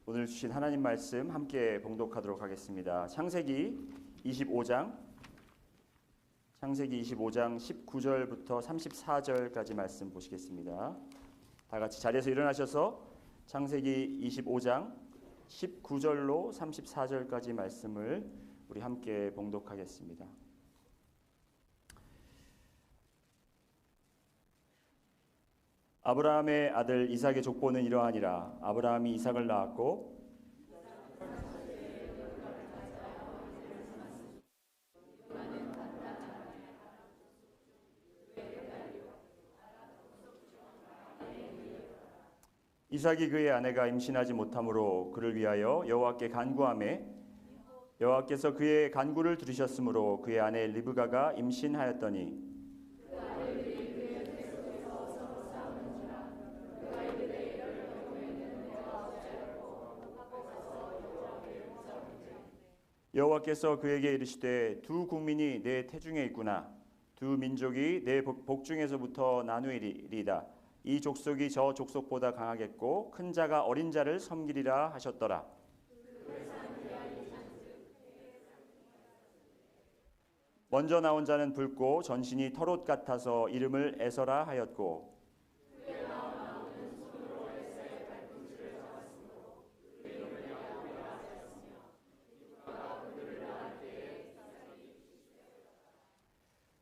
오늘 주신 하나님 말씀 함께 봉독하도록 하겠습니다. 창세기 25장 19절부터 34절까지 말씀 보시겠습니다. 다 같이 자리에서 일어나셔서 창세기 25장 19절로 34절까지 말씀을 우리 함께 봉독하겠습니다. 아브라함의 아들 이삭의 족보는 이러하니라. 아브라함이 이삭을 낳았고 이삭이 그의 아내가 임신하지 못하므로 그를 위하여 여호와께 간구하매 여호와께서 그의 간구를 들으셨으므로 그의 아내 리브가가 임신하였더니 여호와께서 그에게 이르시되 두 국민이 내 태중에 있구나. 두 민족이 내 복중에서부터 나누리이다. 이 족속이 저 족속보다 강하겠고 큰 자가 어린 자를 섬기리라 하셨더라. 먼저 나온 자는 붉고 전신이 털옷 같아서 이름을 에서라 하였고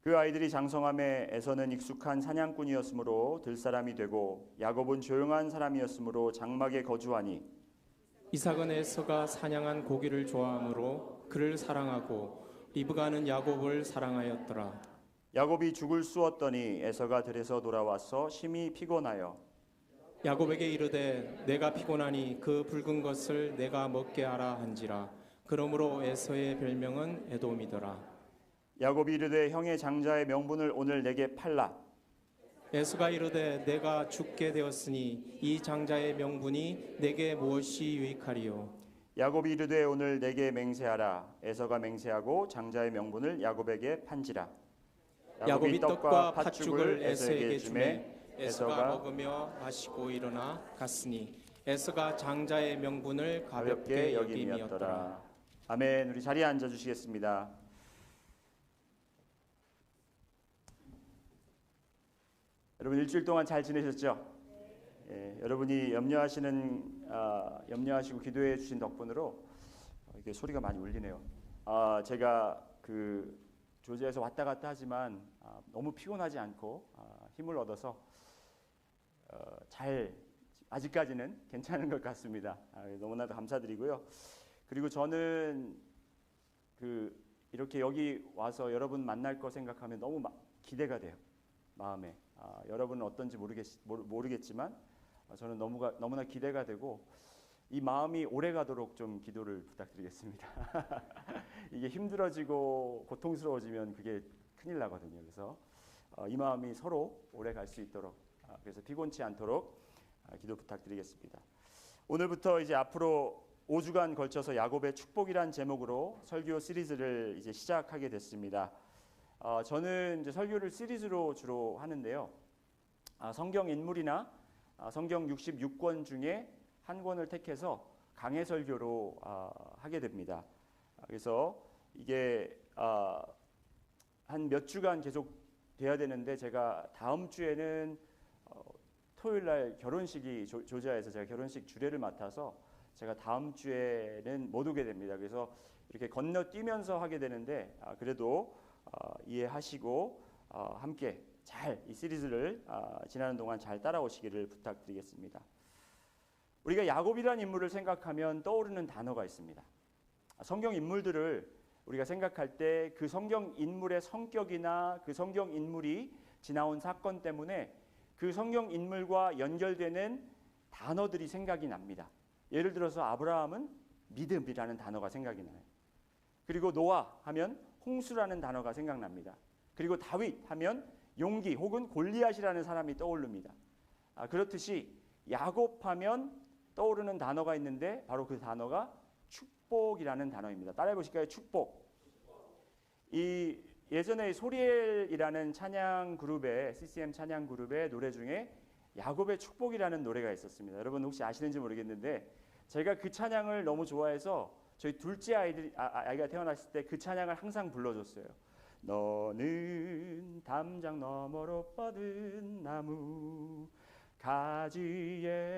그 아이들이 장성함에 에서는 익숙한 사냥꾼이었으므로 들사람이 되고 야곱은 조용한 사람이었으므로 장막에 거주하니 이삭은 에서가 사냥한 고기를 좋아하므로 그를 사랑하고 리브가는 야곱을 사랑하였더라. 야곱이 죽을 쑤었더니 에서가 들에서 돌아와서 심히 피곤하여 야곱에게 이르되 내가 피곤하니 그 붉은 것을 내가 먹게 하라 한지라. 그러므로 에서의 별명은 에돔이더라. 야곱이 이르되 형의 장자의 명분을 오늘 내게 팔라. 에서가 이르되 내가 죽게 되었으니 이 장자의 명분이 내게 무엇이 유익하리요. 야곱이 이르되 오늘 내게 맹세하라. 에서가 맹세하고 장자의 명분을 야곱에게 판지라. 야곱이 떡과 팥죽을 에서에게 주매 에서가 먹으며 마시고 일어나 갔으니 에서가 장자의 명분을 가볍게 여김이었더라. 아멘. 우리 자리에 앉아 주시겠습니다. 여러분 일주일 동안 잘 지내셨죠? 예, 여러분이 염려하시고 기도해 주신 덕분으로 이게 소리가 많이 울리네요. 제가 그 조지아에서 왔다 갔다 하지만 너무 피곤하지 않고 힘을 얻어서 잘 아직까지는 괜찮은 것 같습니다. 너무나도 감사드리고요. 그리고 저는 이렇게 여기 와서 여러분 만날 거 생각하면 너무 기대가 돼요. 마음에. 여러분은 어떤지 모르겠지만 저는 너무나 기대가 되고 이 마음이 오래 가도록 좀 기도를 부탁드리겠습니다. 이게 힘들어지고 고통스러워지면 그게 큰일 나거든요. 그래서 이 마음이 서로 오래 갈 수 있도록 그래서 피곤치 않도록 기도 부탁드리겠습니다. 오늘부터 이제 앞으로 5주간 걸쳐서 야곱의 축복이란 제목으로 설교 시리즈를 이제 시작하게 됐습니다. 저는 이제 설교를 시리즈로 주로 하는데요. 성경 인물이나 성경 66권 중에 한 권을 택해서 강해 설교로 하게 됩니다. 그래서 이게 한 몇 주간 계속 돼야 되는데 제가 다음 주에는 토요일 날 결혼식이 조지아에서 제가 결혼식 주례를 맡아서 제가 다음 주에는 못 오게 됩니다. 그래서 이렇게 건너뛰면서 하게 되는데 그래도 이해하시고 함께 잘 이 시리즈를 지나는 동안 잘 따라오시기를 부탁드리겠습니다. 우리가 야곱이라는 인물을 생각하면 떠오르는 단어가 있습니다. 성경 인물들을 우리가 생각할 때 그 성경 인물의 성격이나 그 성경 인물이 지나온 사건 때문에 그 성경 인물과 연결되는 단어들이 생각이 납니다. 예를 들어서 아브라함은 믿음이라는 단어가 생각이 나요. 그리고 노아 하면 홍수라는 단어가 생각납니다. 그리고 다윗 하면 용기 혹은 골리앗이라는 사람이 떠오릅니다. 그렇듯이 야곱 하면 떠오르는 단어가 있는데 바로 그 단어가 축복이라는 단어입니다. 따라해 보실까요? 축복. 이 예전에 소리엘이라는 찬양 그룹의 CCM 찬양 그룹의 노래 중에 야곱의 축복이라는 노래가 있었습니다. 여러분 혹시 아시는지 모르겠는데 제가 그 찬양을 너무 좋아해서 저희 둘째 아이가 태어났을 때 그 찬양을 항상 불러줬어요. 너는 담장 너머로 뻗은 나무 가지에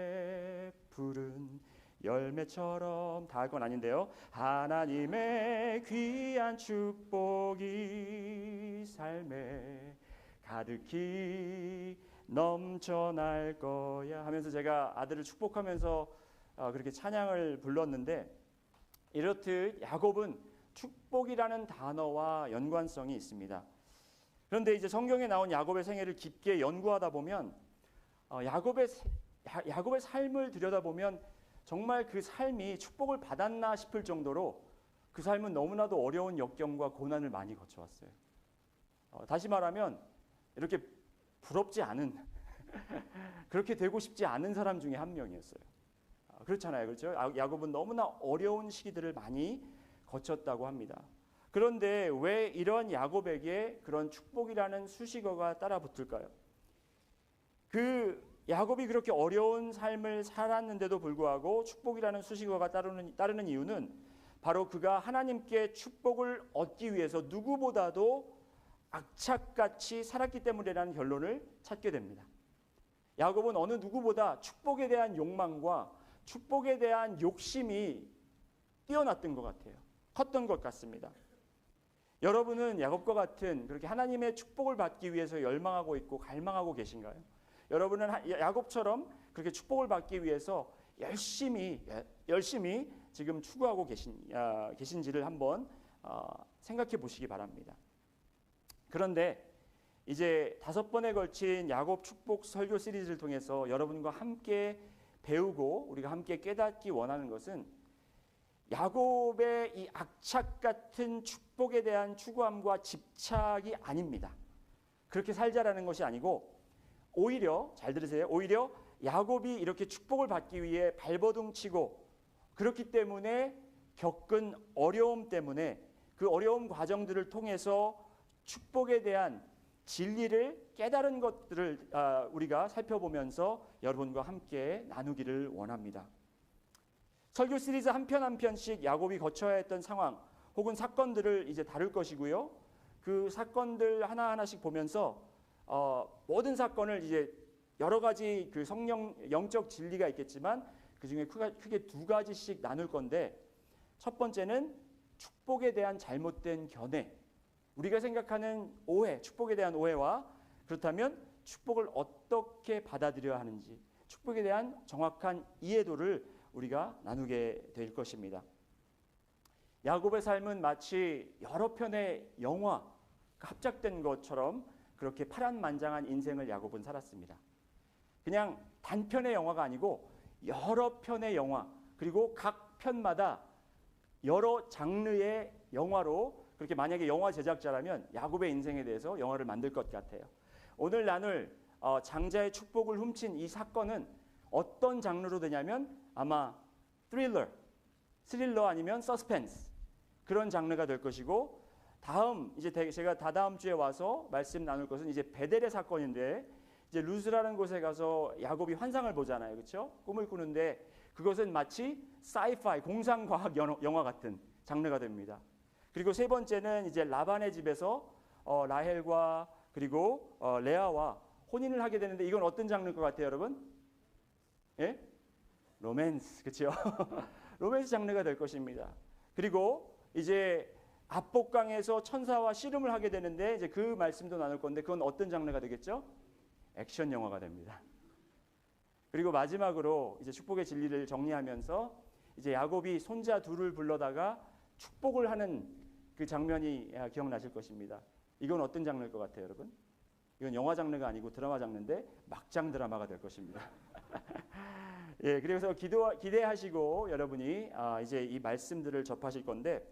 푸른 열매처럼 다 할 건 아닌데요. 하나님의 귀한 축복이 삶에 가득히 넘쳐날 거야 하면서 제가 아들을 축복하면서 그렇게 찬양을 불렀는데, 이렇듯 야곱은 축복이라는 단어와 연관성이 있습니다. 그런데 이제 성경에 나온 야곱의 생애를 깊게 연구하다 보면 야곱의 삶을 들여다보면 정말 그 삶이 축복을 받았나 싶을 정도로 그 삶은 너무나도 어려운 역경과 고난을 많이 거쳐왔어요. 다시 말하면 이렇게 부럽지 않은 그렇게 되고 싶지 않은 사람 중에 한 명이었어요. 그렇잖아요, 그렇죠? 야곱은 너무나 어려운 시기들을 많이 거쳤다고 합니다. 그런데 왜 이런 야곱에게 그런 축복이라는 수식어가 따라붙을까요? 그 야곱이 그렇게 어려운 삶을 살았는데도 불구하고 축복이라는 수식어가 따르는 이유는 바로 그가 하나님께 축복을 얻기 위해서 누구보다도 악착같이 살았기 때문이라는 결론을 찾게 됩니다. 야곱은 어느 누구보다 축복에 대한 욕망과 축복에 대한 욕심이 뛰어났던 것 같아요. 컸던 것 같습니다. 여러분은 야곱과 같은 그렇게 하나님의 축복을 받기 위해서 열망하고 있고 갈망하고 계신가요? 여러분은 야곱처럼 그렇게 축복을 받기 위해서 열심히 지금 추구하고 계신지를 한번 생각해 보시기 바랍니다. 그런데 이제 5번에 걸친 야곱 축복 설교 시리즈를 통해서 여러분과 함께 배우고 우리가 함께 깨닫기 원하는 것은 야곱의 이 악착 같은 축복에 대한 추구함과 집착이 아닙니다. 그렇게 살자라는 것이 아니고, 오히려 잘 들으세요. 오히려 야곱이 이렇게 축복을 받기 위해 발버둥치고 그렇기 때문에 겪은 어려움 때문에 그 어려움 과정들을 통해서 축복에 대한 진리를 깨달은 것들을 우리가 살펴보면서 여러분과 함께 나누기를 원합니다. 설교 시리즈 한 편 한 편씩 야곱이 거쳐야 했던 상황 혹은 사건들을 이제 다룰 것이고요. 그 사건들 하나하나씩 보면서 모든 사건을 이제 여러 가지 그 영적 진리가 있겠지만 그 중에 크게 2가지씩 나눌 건데, 첫 번째는 축복에 대한 잘못된 견해, 우리가 생각하는 오해, 축복에 대한 오해와 그렇다면 축복을 어떻게 받아들여야 하는지, 축복에 대한 정확한 이해도를 우리가 나누게 될 것입니다. 야곱의 삶은 마치 여러 편의 영화가 합작된 것처럼 그렇게 파란만장한 인생을 야곱은 살았습니다. 그냥 단편의 영화가 아니고 여러 편의 영화, 그리고 각 편마다 여러 장르의 영화로, 그렇게 만약에 영화 제작자라면 야곱의 인생에 대해서 영화를 만들 것 같아요. 오늘 나눌 장자의 축복을 훔친 이 사건은 어떤 장르로 되냐면 아마 스릴러 아니면 서스펜스, 그런 장르가 될 것이고, 이제 제가 다다음 주에 와서 말씀 나눌 것은 이제 베델의 사건인데, 이제 루스라는 곳에 가서 야곱이 환상을 보잖아요, 그렇죠? 꿈을 꾸는데 그것은 마치 사이파이 공상과학 영화 같은 장르가 됩니다. 그리고 세 번째는 이제 라반의 집에서 라헬과 그리고 레아와 혼인을 하게 되는데, 이건 어떤 장르일 것 같아요, 여러분? 예? 로맨스, 그렇죠? 로맨스 장르가 될 것입니다. 그리고 이제 압복강에서 천사와 씨름을 하게 되는데, 이제 그 말씀도 나눌 건데 그건 어떤 장르가 되겠죠? 액션 영화가 됩니다. 그리고 마지막으로 이제 축복의 진리를 정리하면서 이제 야곱이 손자 둘을 불러다가 축복을 하는 그 장면이 기억나실 것입니다. 이건 어떤 장르일 것 같아요, 여러분? 이건 영화 장르가 아니고 드라마 장르인데 막장 드라마가 될 것입니다. 예, 그래서 기대하시고 여러분이 이제 이 말씀들을 접하실 건데,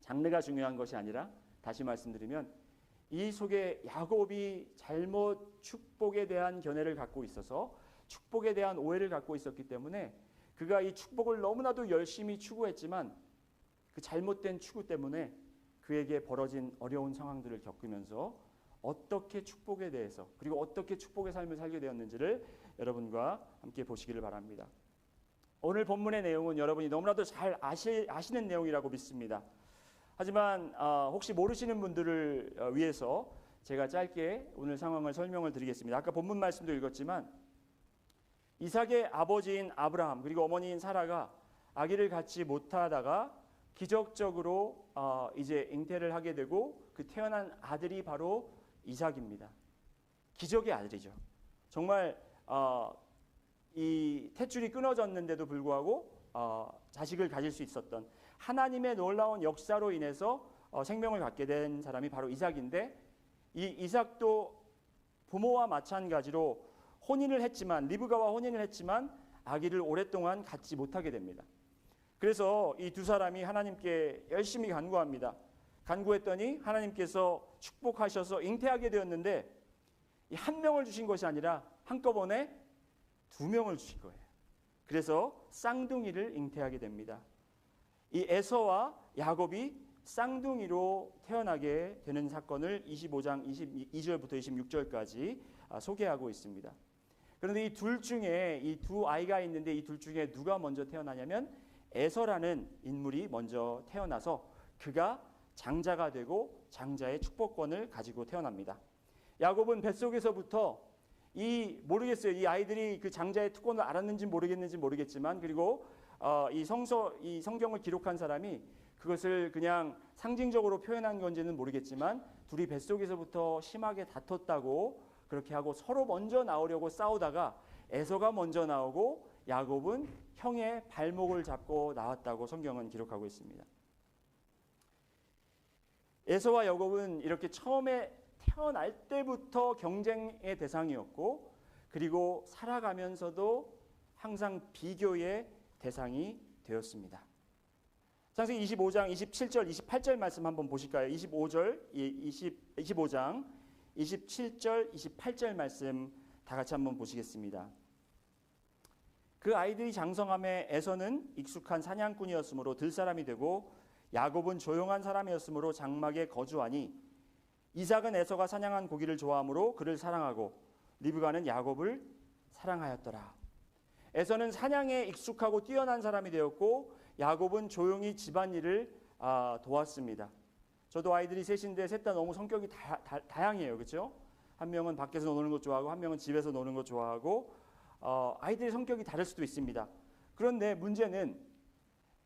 장르가 중요한 것이 아니라 다시 말씀드리면 이 속에 야곱이 잘못 축복에 대한 견해를 갖고 있어서 축복에 대한 오해를 갖고 있었기 때문에 그가 이 축복을 너무나도 열심히 추구했지만 그 잘못된 추구 때문에 그에게 벌어진 어려운 상황들을 겪으면서 어떻게 축복에 대해서 그리고 어떻게 축복의 삶을 살게 되었는지를 여러분과 함께 보시기를 바랍니다. 오늘 본문의 내용은 여러분이 너무나도 잘 아시는 내용이라고 믿습니다. 하지만 혹시 모르시는 분들을 위해서 제가 짧게 오늘 상황을 설명을 드리겠습니다. 아까 본문 말씀도 읽었지만 이삭의 아버지인 아브라함 그리고 어머니인 사라가 아기를 갖지 못하다가 기적적으로 이제 잉태를 하게 되고 그 태어난 아들이 바로 이삭입니다. 기적의 아들이죠. 정말 이 탯줄이 끊어졌는데도 불구하고 자식을 가질 수 있었던 하나님의 놀라운 역사로 인해서 생명을 갖게 된 사람이 바로 이삭인데 이 이삭도 부모와 마찬가지로 혼인을 했지만 리브가와 혼인을 했지만 아기를 오랫동안 갖지 못하게 됩니다. 그래서 이 두 사람이 하나님께 열심히 간구합니다. 간구했더니 하나님께서 축복하셔서 잉태하게 되었는데 이 한 명을 주신 것이 아니라 한꺼번에 두 명을 주신 거예요. 그래서 쌍둥이를 잉태하게 됩니다. 이 에서와 야곱이 쌍둥이로 태어나게 되는 사건을 25장 22절부터 26절까지 소개하고 있습니다. 그런데 이 둘 중에 이 두 아이가 있는데 이 둘 중에 누가 먼저 태어나냐면 에서라는 인물이 먼저 태어나서 그가 장자가 되고 장자의 축복권을 가지고 태어납니다. 야곱은 뱃속에서부터 모르겠어요. 이 아이들이 그 장자의 특권을 알았는지 모르겠지만 그리고 이 성경을 기록한 사람이 그것을 그냥 상징적으로 표현한 건지는 모르겠지만 둘이 뱃속에서부터 심하게 다퉜다고 그렇게 하고 서로 먼저 나오려고 싸우다가 에서가 먼저 나오고 야곱은 형의 발목을 잡고 나왔다고 성경은 기록하고 있습니다. 에서와 야곱은 이렇게 처음에 태어날 때부터 경쟁의 대상이었고 그리고 살아가면서도 항상 비교의 대상이 되었습니다. 창세기 25장 27절 28절 말씀 한번 보실까요? 25장 27절 28절 말씀 다 같이 한번 보시겠습니다. 그 아이들이 장성함에 에서는 익숙한 사냥꾼이었으므로 들사람이 되고 야곱은 조용한 사람이었으므로 장막에 거주하니 이삭은 에서가 사냥한 고기를 좋아하므로 그를 사랑하고 리브가는 야곱을 사랑하였더라. 에서는 사냥에 익숙하고 뛰어난 사람이 되었고 야곱은 조용히 집안일을 도왔습니다. 저도 아이들이 셋인데 셋 다 너무 성격이 다양해요. 그렇죠? 한 명은 밖에서 노는 것 좋아하고 한 명은 집에서 노는 것 좋아하고 아이들의 성격이 다를 수도 있습니다. 그런데 문제는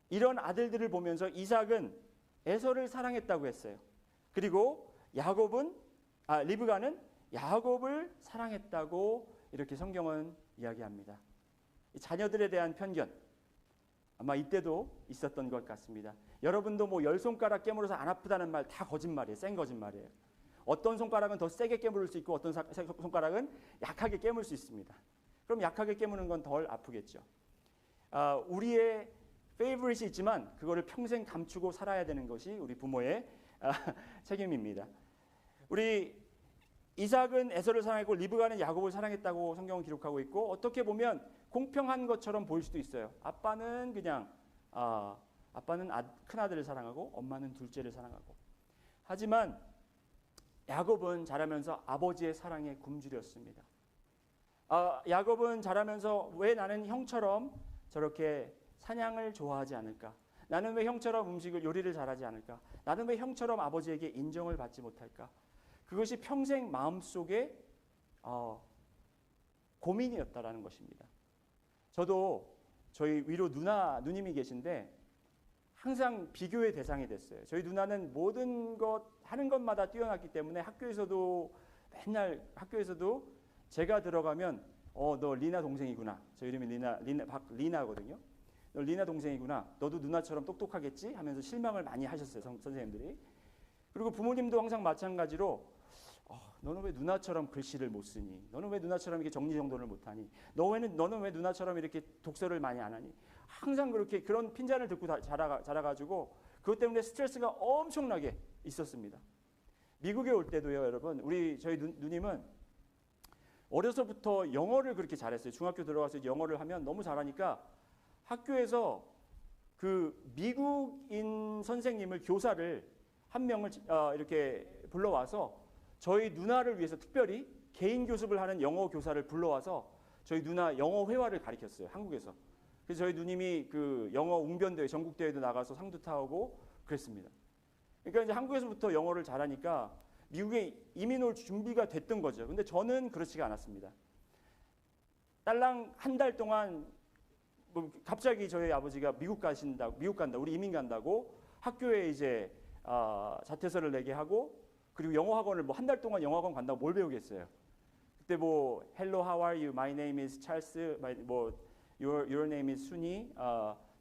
이런 아들들을 보면서 이삭은 에서를 사랑했다고 했어요. 그리고 리브가는 야곱을 사랑했다고 이렇게 성경은 이야기합니다. 이 자녀들에 대한 편견 아마 이때도 있었던 것 같습니다. 여러분도 뭐 10손가락 깨물어서 안 아프다는 말 다 거짓말이에요. 센 거짓말이에요. 어떤 손가락은 더 세게 깨물을 수 있고 어떤 손가락은 약하게 깨물 수 있습니다. 그럼 약하게 깨무는 건 덜 아프겠죠. 우리의 페이보릿이 있지만 그거를 평생 감추고 살아야 되는 것이 우리 부모의 책임입니다. 우리 이삭은 에서를 사랑했고 리브가는 야곱을 사랑했다고 성경은 기록하고 있고 어떻게 보면 공평한 것처럼 보일 수도 있어요. 아빠는 큰 아들을 사랑하고 엄마는 둘째를 사랑하고. 하지만 야곱은 자라면서 아버지의 사랑에 굶주렸습니다. 야곱은 자라면서 왜 나는 형처럼 저렇게 사냥을 좋아하지 않을까? 나는 왜 형처럼 요리를 잘하지 않을까? 나는 왜 형처럼 아버지에게 인정을 받지 못할까? 그것이 평생 마음속에 고민이었다라는 것입니다. 저도 저희 위로 누님이 계신데 항상 비교의 대상이 됐어요. 저희 누나는 모든 것 하는 것마다 뛰어났기 때문에 학교에서도 제가 들어가면 너 리나 동생이구나. 저 이름이 리나거든요. 너 리나 동생이구나. 너도 누나처럼 똑똑하겠지? 하면서 실망을 많이 하셨어요. 선생님들이. 그리고 부모님도 항상 마찬가지로 너는 왜 누나처럼 글씨를 못 쓰니? 너는 왜 누나처럼 이렇게 정리정돈을 못하니? 너는 왜 누나처럼 이렇게 독서를 많이 안 하니? 항상 그런 핀잔을 듣고 자라가지고 그것 때문에 스트레스가 엄청나게 있었습니다. 미국에 올 때도요, 여러분. 저희 누님은 어려서부터 영어를 그렇게 잘했어요. 중학교 들어가서 영어를 하면 너무 잘하니까 학교에서 그 미국인 선생님을 교사를 한 명을 이렇게 불러와서 저희 누나를 위해서 특별히 개인 교습을 하는 영어 교사를 불러와서 저희 누나 영어 회화를 가르쳤어요. 한국에서. 그래서 저희 누님이 그 영어 웅변대회 전국대회도 나가서 상도 타고 그랬습니다. 그러니까 이제 한국에서부터 영어를 잘하니까 미국에 이민 올 준비가 됐던 거죠. 근데 저는 그렇지가 않았습니다. 딸랑 한 달 동안 뭐 갑자기 저희 아버지가 미국 간다, 우리 이민 간다고 학교에 이제 자퇴서를 내게 하고 그리고 영어 학원을 뭐 한 달 동안 영어 학원 간다고 뭘 배우겠어요. 그때 뭐 Hello, how are you? My name is Charles. 뭐 Your name is 순이.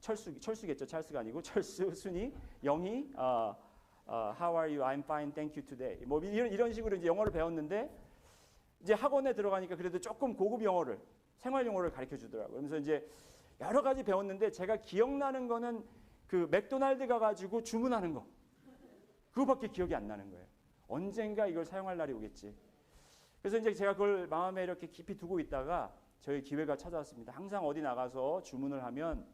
철수겠죠. 찰스가 아니고 철수, 순이, 영희. How are you? I'm fine, thank you today. 뭐 이런 식으로 이제 영어를 배웠는데 이제 학원에 들어가니까 그래도 조금 고급 영어를 생활 영어를 가르쳐 주더라고요. 그러면서 이제 여러 가지 배웠는데 제가 기억나는 거는 그 맥도날드 가가지고 주문하는 거 그거밖에 기억이 안 나는 거예요. 언젠가 이걸 사용할 날이 오겠지. 그래서 이제 제가 그걸 마음에 이렇게 깊이 두고 있다가 저희 기회가 찾아왔습니다. 항상 어디 나가서 주문을 하면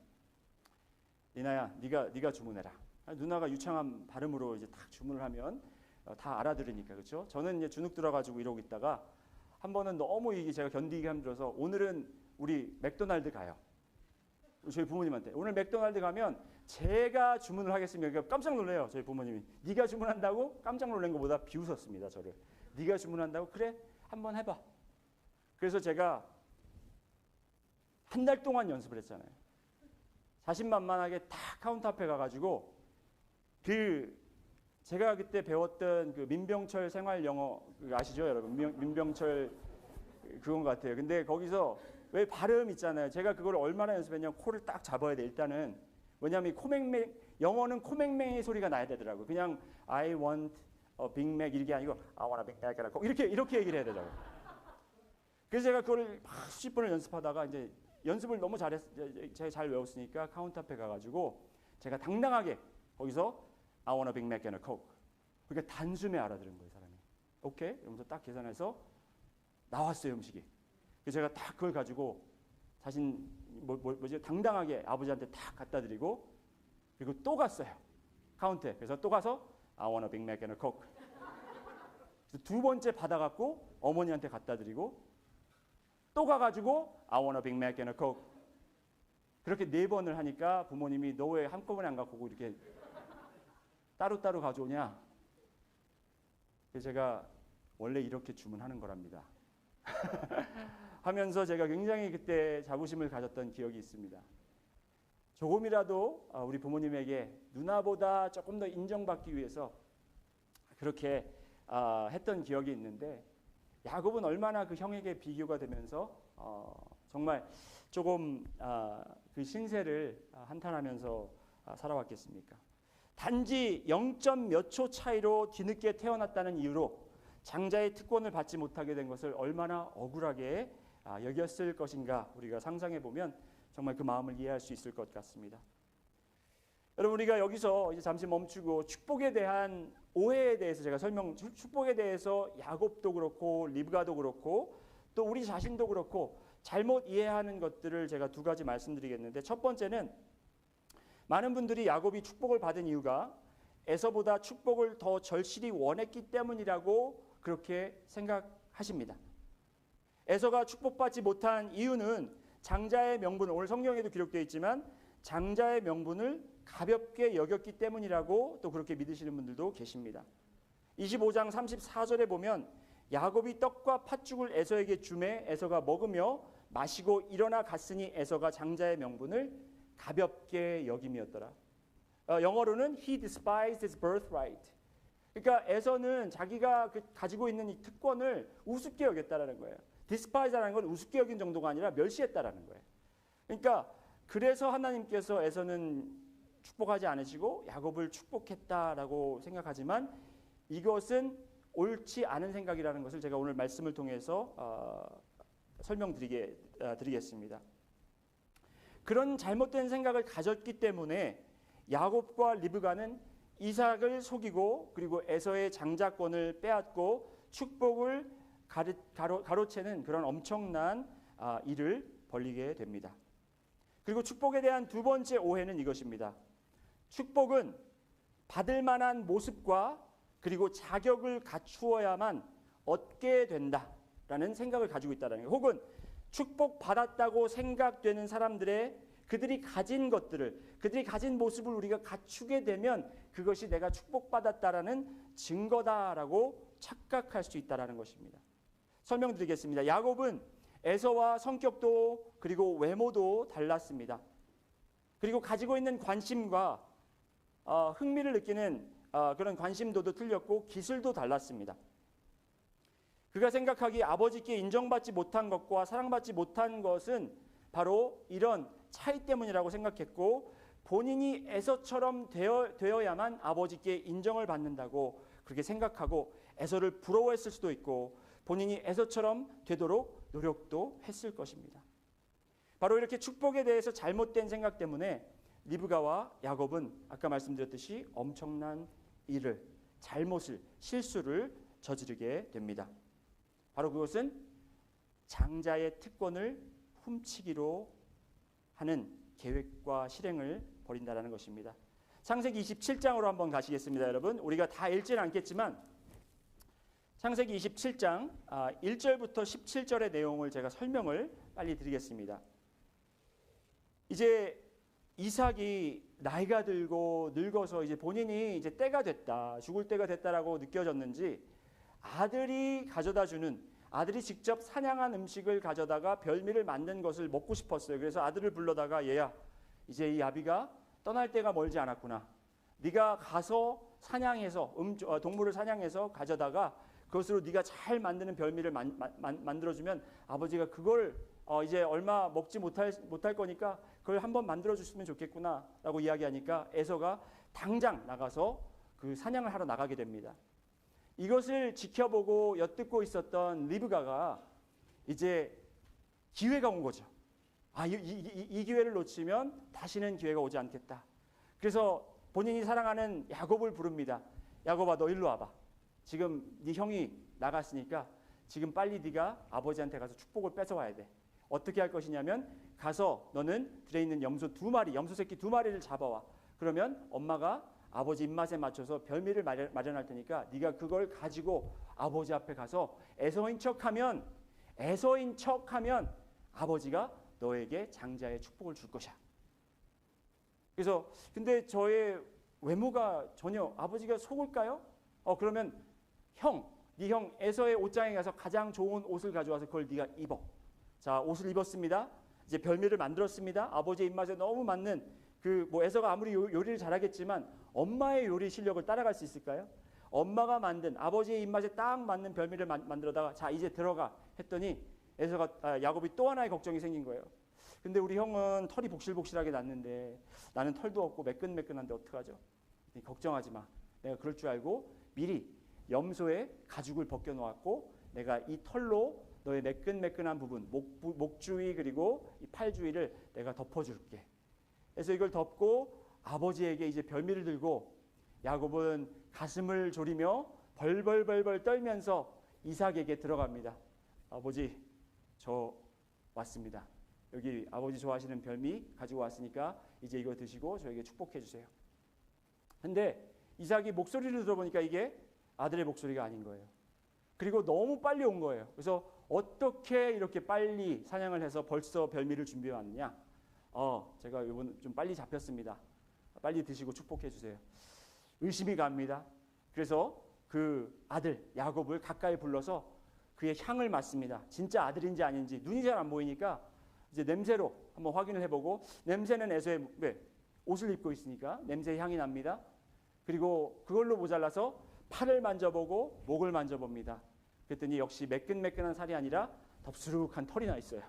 리나야, 네가 주문해라. 누나가 유창한 발음으로 이제 딱 주문을 하면 다 알아들으니까 그렇죠. 저는 이제 주눅 들어가지고 이러고 있다가 한 번은 너무 이게 제가 견디기 힘들어서 오늘은 우리 맥도날드 가요. 저희 부모님한테 오늘 맥도날드 가면 제가 주문을 하겠습니다. 그러니까 깜짝 놀래요. 저희 부모님이 네가 주문한다고 깜짝 놀란 것보다 비웃었습니다. 저를 네가 주문한다고 그래 한번 해봐. 그래서 제가 한 달 동안 연습을 했잖아요. 자신만만하게 딱 카운터 앞에 가가지고 그 제가 그때 배웠던 그 민병철 생활 영어 아시죠, 여러분? 민병철 그건 것 같아요. 근데 거기서 왜 발음 있잖아요. 제가 그걸 얼마나 연습했냐면 코를 딱 잡아야 돼. 일단은 왜냐하면 코맹맹 영어는 코맹맹이 소리가 나야 되더라고요. 그냥 I want a Big Mac 이게 아니고 I want a Big Mac 이렇게 얘기를 해야 되더라고요. 그래서 제가 그걸 막 수십 번을 연습하다가 이제 연습을 너무 제가 잘 외웠으니까 카운터 앞에 가가지고 제가 당당하게 거기서 I want a Big Mac and a Coke. 그러니까 단숨에 알아들은 거예요, 사람이. 오케이? 이러면서 딱 계산해서 나왔어요, 음식이. 그래서 제가 딱 그걸 가지고 자신 뭐지 당당하게 아버지한테 딱 갖다 드리고 그리고 또 갔어요. 카운터에. 그래서 또 가서 I want a Big Mac and a Coke. 두 번째 받아갖고 어머니한테 갖다 드리고 또 가가지고 I want a Big Mac and a Coke. 그렇게 4번을 하니까 부모님이 너 왜 한꺼번에 안 갖고 오고 이렇게 따로따로 가져오냐? 그래서 제가 원래 이렇게 주문하는 거랍니다. 하면서 제가 굉장히 그때 자부심을 가졌던 기억이 있습니다. 조금이라도 우리 부모님에게 누나보다 조금 더 인정받기 위해서 그렇게 했던 기억이 있는데 야곱은 얼마나 그 형에게 비교가 되면서 정말 조금 그 신세를 한탄하면서 살아왔겠습니까? 단지 0점 몇 초 차이로 뒤늦게 태어났다는 이유로 장자의 특권을 받지 못하게 된 것을 얼마나 억울하게 여겼을 것인가 우리가 상상해 보면 정말 그 마음을 이해할 수 있을 것 같습니다. 여러분 우리가 여기서 이제 잠시 멈추고 축복에 대한 오해에 대해서 제가 축복에 대해서 야곱도 그렇고 리브가도 그렇고 또 우리 자신도 그렇고 잘못 이해하는 것들을 제가 2가지 말씀드리겠는데 첫 번째는 많은 분들이 야곱이 축복을 받은 이유가 에서보다 축복을 더 절실히 원했기 때문이라고 그렇게 생각하십니다. 에서가 축복받지 못한 이유는 장자의 명분을 오늘 성경에도 기록되어 있지만 장자의 명분을 가볍게 여겼기 때문이라고 또 그렇게 믿으시는 분들도 계십니다. 25장 34절에 보면 야곱이 떡과 팥죽을 에서에게 주매 에서가 먹으며 마시고 일어나 갔으니 에서가 장자의 명분을 가볍게 여김이었더라. 영어로는 he despised his birthright. 그러니까 에서는 자기가 가지고 있는 이 특권을 우습게 여겼다라는 거예요. despise라는 건 우습게 여긴 정도가 아니라 멸시했다라는 거예요. 그러니까 그래서 하나님께서 에서는 축복하지 않으시고 야곱을 축복했다라고 생각하지만 이것은 옳지 않은 생각이라는 것을 제가 오늘 말씀을 통해서 설명드리겠습니다. 그런 잘못된 생각을 가졌기 때문에 야곱과 리브가는 이삭을 속이고 그리고 에서의 장자권을 빼앗고 축복을 가로채는 그런 엄청난 일을 벌이게 됩니다. 그리고 축복에 대한 2번째 오해는 이것입니다. 축복은 받을 만한 모습과 그리고 자격을 갖추어야만 얻게 된다라는 생각을 가지고 있다는 거예요. 혹은 축복받았다고 생각되는 사람들의 그들이 가진 것들을, 그들이 가진 모습을 우리가 갖추게 되면 그것이 내가 축복받았다라는 증거다라고 착각할 수 있다라는 것입니다. 설명드리겠습니다. 야곱은 에서와 성격도 그리고 외모도 달랐습니다. 그리고 가지고 있는 관심과 흥미를 느끼는 그런 관심도도 틀렸고 기술도 달랐습니다. 그가 생각하기에 아버지께 인정받지 못한 것과 사랑받지 못한 것은 바로 이런 차이 때문이라고 생각했고, 본인이 에서처럼 되어야만 아버지께 인정을 받는다고 그렇게 생각하고 에서를 부러워했을 수도 있고, 본인이 에서처럼 되도록 노력도 했을 것입니다. 바로 이렇게 축복에 대해서 잘못된 생각 때문에 리브가와 야곱은 아까 말씀드렸듯이 엄청난 일을, 잘못을, 실수를 저지르게 됩니다. 바로 그것은 장자의 특권을 훔치기로 하는 계획과 실행을 벌인다는 것입니다. 창세기 27장으로 한번 가시겠습니다. 여러분, 우리가 다 읽지는 않겠지만 창세기 27장 1절부터 17절의 내용을 제가 설명을 빨리 드리겠습니다. 이제 이삭이 나이가 들고 늙어서 이제 본인이 이제 때가 됐다, 죽을 때가 됐다라고 느껴졌는지 아들이 가져다 주는, 아들이 직접 사냥한 음식을 가져다가 별미를 만든 것을 먹고 싶었어요. 그래서 아들을 불러다가 얘야, 이제 이 아비가 떠날 때가 멀지 않았구나. 네가 가서 사냥해서 동물을 사냥해서 가져다가 그것으로 네가 잘 만드는 별미를 만들어주면 아버지가 그걸 이제 얼마 먹지 못할 거니까 그걸 한번 만들어줬으면 좋겠구나 라고 이야기하니까 에서가 당장 나가서 그 사냥을 하러 나가게 됩니다. 이것을 지켜보고 엿듣고 있었던 리브가가 이제 기회가 온 거죠. 이 기회를 놓치면 다시는 기회가 오지 않겠다. 그래서 본인이 사랑하는 야곱을 부릅니다. 야곱아, 너 일로 와봐. 지금 네 형이 나갔으니까 지금 빨리 네가 아버지한테 가서 축복을 뺏어와야 돼. 어떻게 할 것이냐면 가서 너는 들에 있는 염소 2마리, 염소 새끼 2마리를 잡아와. 그러면 엄마가 아버지 입맛에 맞춰서 별미를 마련할 테니까 네가 그걸 가지고 아버지 앞에 가서 에서인 척하면 아버지가 너에게 장자의 축복을 줄 것이야. 그래서 근데 저의 외모가 전혀 아버지가 속을까요? 그러면 네 형 에서의 옷장에 가서 가장 좋은 옷을 가져와서 그걸 네가 입어. 자, 옷을 입었습니다. 이제 별미를 만들었습니다. 아버지의 입맛에 너무 맞는 에서가 아무리 요리를 잘하겠지만 엄마의 요리 실력을 따라갈 수 있을까요? 엄마가 만든 아버지의 입맛에 딱 맞는 별미를 만들어다가 자, 이제 들어가 했더니 야곱이 또 하나의 걱정이 생긴 거예요. 근데 우리 형은 털이 복실복실하게 났는데 나는 털도 없고 매끈매끈한데 어떡하죠? 걱정하지 마. 내가 그럴 줄 알고 미리 염소의 가죽을 벗겨 놓았고 내가 이 털로 너의 매끈매끈한 부분, 목 주위 그리고 이 팔 주위를 내가 덮어줄게. 그래서 이걸 덮고 아버지에게 이제 별미를 들고 야곱은 가슴을 졸이며 벌벌벌벌 떨면서 이삭에게 들어갑니다. 아버지, 저 왔습니다. 여기 아버지 좋아하시는 별미 가지고 왔으니까 이제 이거 드시고 저에게 축복해 주세요. 근데 이삭이 목소리를 들어보니까 이게 아들의 목소리가 아닌 거예요. 그리고 너무 빨리 온 거예요. 그래서 어떻게 이렇게 빨리 사냥을 해서 벌써 별미를 준비해 왔느냐? 제가 이번 좀 빨리 잡혔습니다. 빨리 드시고 축복해 주세요. 의심이 갑니다. 그래서 그 아들 야곱을 가까이 불러서 그의 향을 맡습니다. 진짜 아들인지 아닌지 눈이 잘 안 보이니까 이제 냄새로 한번 확인을 해보고 냄새는 에서의 옷을 입고 있으니까 냄새의 향이 납니다. 그리고 그걸로 모자라서 팔을 만져보고 목을 만져봅니다. 그랬더니 역시 매끈매끈한 살이 아니라 덥수룩한 털이 나 있어요.